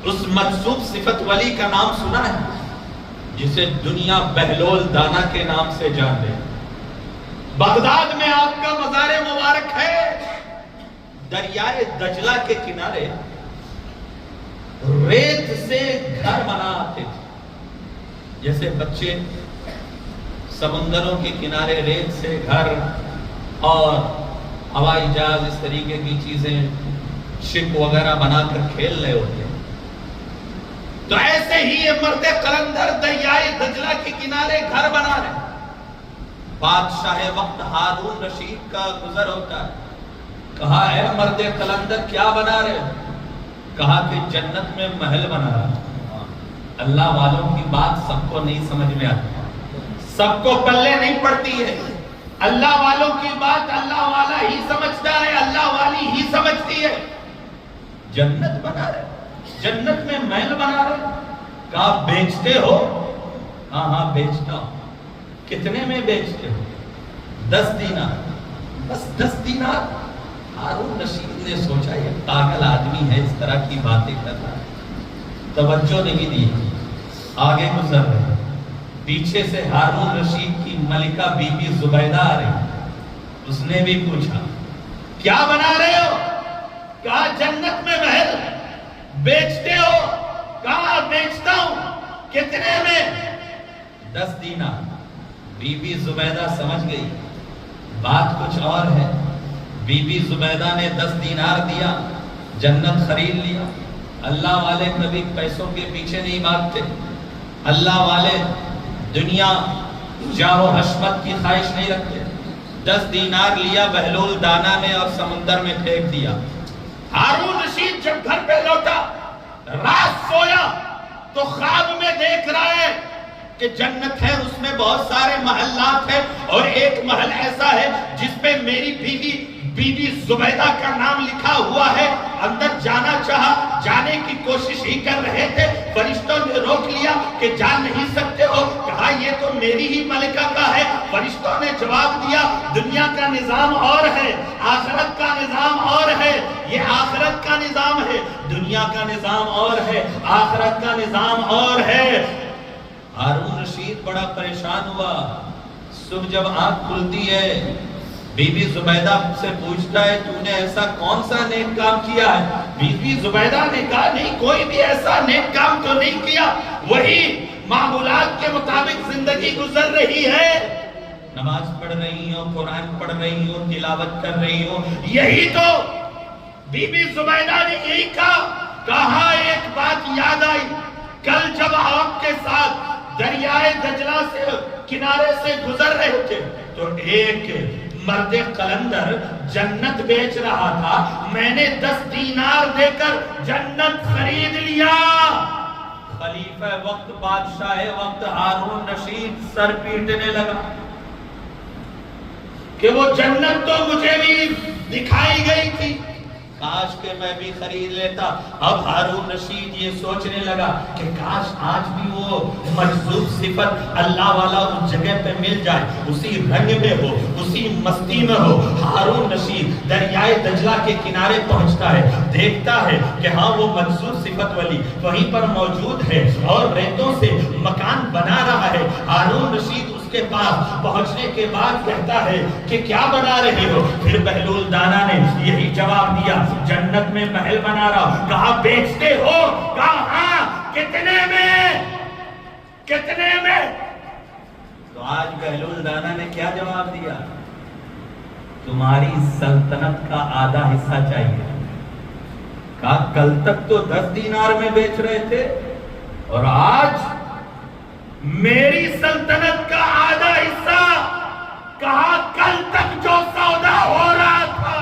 اس مجذوب صفت ولی کا نام سنا ہے جسے دنیا بہلول دانا کے نام سے جانتے ہیں؟ بغداد میں آپ کا مزار مبارک ہے، دریائے دجلہ کے کنارے ریت سے گھر بناتے تھے، جیسے بچے سمندروں کے کنارے ریت سے گھر اور ہوائی جہاز اس طریقے کی چیزیں شپ وغیرہ بنا کر کھیل رہے ہوتے ہیں، تو ایسے ہی یہ مرد قلندر دریائے دجلہ کے کنارے گھر بنا رہے۔ بادشاہ وقت ہارون رشید کا گزر ہوتا ہے، کہا اے مرد قلندر کیا بنا رہے ہو؟ کہا کہ جنت میں محل بنا رہا۔ اللہ والوں کی بات سب کو نہیں سمجھ میں آتی، سب کو پلے نہیں پڑتی ہے۔ اللہ والوں کی بات اللہ والا ہی سمجھتا ہے، اللہ والی ہی سمجھتی ہے۔ جنت بنا رہے، جنت میں محل بنا رہے۔ کہا بیچتے ہو؟ ہاں بیچتا ہوں۔ کتنے میں بیچتے ہو؟ 10 دینار۔ بس 10 دینار؟ ہارون رشید نے سوچا یہ پاگل آدمی ہے، اس طرح کی باتیں کر رہا ہے، توجہ نہیں دی، آگے گزر رہے۔ پیچھے سے ہارون رشید کی ملکہ بی بی زبیدہ آ رہی، اس نے بھی پوچھا کیا بنا رہے ہو؟ کہا جنت میں محل۔ بیچتے ہو؟ کہا بیچتا ہوں۔ کتنے میں؟ 10 دینار۔ بی بی زبیدہ سمجھ گئی بات کچھ اور ہے۔ بی بی زبیدہ نے 10 دینار دیا، جنت خرید لیا۔ اللہ والے کبھی پیسوں کے پیچھے نہیں بھاگتے، اللہ والے دنیا جاہ و حشمت کی خواہش نہیں رکھتے۔ 10 دینار لیا بہلول دانا نے اور سمندر میں پھینک دیا۔ ہارون رشید جب گھر پہ لوٹا، رات سویا تو خواب میں دیکھ رہا ہے کہ جنت ہے، اس میں بہت سارے محلات ہیں، اور ایک محل ایسا ہے جس پہ میری بیوی بی بی زبیدہ کا نام لکھا ہوا ہے۔ اندر جانا چاہا، جانے کی کوشش ہی کر رہے تھے، فرشتوں نے روک لیا کہ جا نہیں سکتے ہو۔ کہا یہ تو میری ہی ملکہ کا ہے۔ فرشتوں نے جواب دیا دنیا کا نظام اور ہے، آخرت کا نظام اور ہے، یہ آخرت کا نظام ہے، دنیا کا نظام اور ہے، آخرت کا نظام اور ہے۔ ہارون رشید بڑا پریشان ہوا۔ صبح جب آنکھ کھلتی ہے، بی بی زبیدہ سے پوچھتا ہے تو نے ایسا کون سا نیک کام کیا ہے؟ بی بی زبیدہ نے کہا نہیں، کوئی بھی ایسا نیک کام تو نہیں کیا، وہی معمولات کے مطابق زندگی گزر رہی ہے، نماز پڑھ رہی ہوں، قرآن پڑھ رہی ہوں، تلاوت کر رہی ہوں، یہی تو۔ بی بی زبیدہ نے یہی کہا ایک بات یاد آئی، کل جب آپ کے ساتھ دریائے دجلہ سے کنارے سے گزر رہے تھے تو ایک مرد قلندر جنت بیچ رہا تھا، میں نے 10 دینار دے کر جنت خرید لیا۔ خلیفہ وقت بادشاہ وقت ہارون رشید سر پیٹنے لگا کہ وہ جنت تو مجھے بھی دکھائی گئی تھی، کاش کہ میں بھی خرید لیتا۔ اب ہارون رشید یہ سوچنے لگا کہ کاش آج بھی وہ مجذوب صفت اللہ والا اس جگہ پہ مل جائے، اسی رنگ میں ہو، اسی مستی میں ہو۔ ہارون رشید دریائے دجلہ کے کنارے پہنچتا ہے، دیکھتا ہے کہ ہاں وہ مجذوب صفت والی وہیں پر موجود ہے اور ریتوں سے مکان بنا رہا ہے۔ ہارون رشید کے پاس پہنچنے کے بعد کہتا ہے کہ کیا بنا رہے ہو؟ پھر بہلول دانا نے یہی جواب دیا جنت میں محل بنا رہا ہوں۔ کہا بیچتے ہو؟ کہا ہاں۔ کتنے میں؟ کتنے میں؟ تو آج بہلول دانا نے کیا جواب دیا؟ تمہاری سلطنت کا آدھا حصہ چاہیے۔ کہا کل تک تو 10 دینار میں بیچ رہے تھے اور آج میری سلطنت کا آدھا حصہ۔ کہا کل تک جو سودا ہو رہا تھا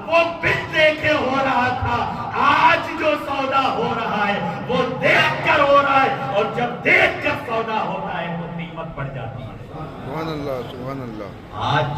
وہ بن دیکھے ہو رہا تھا، آج جو سودا ہو رہا ہے وہ دیکھ کر ہو رہا ہے، اور جب دیکھ کر سودا ہوتا ہے تو قیمت بڑھ جاتی ہے۔ سبحان اللہ، سبحان اللہ۔ آج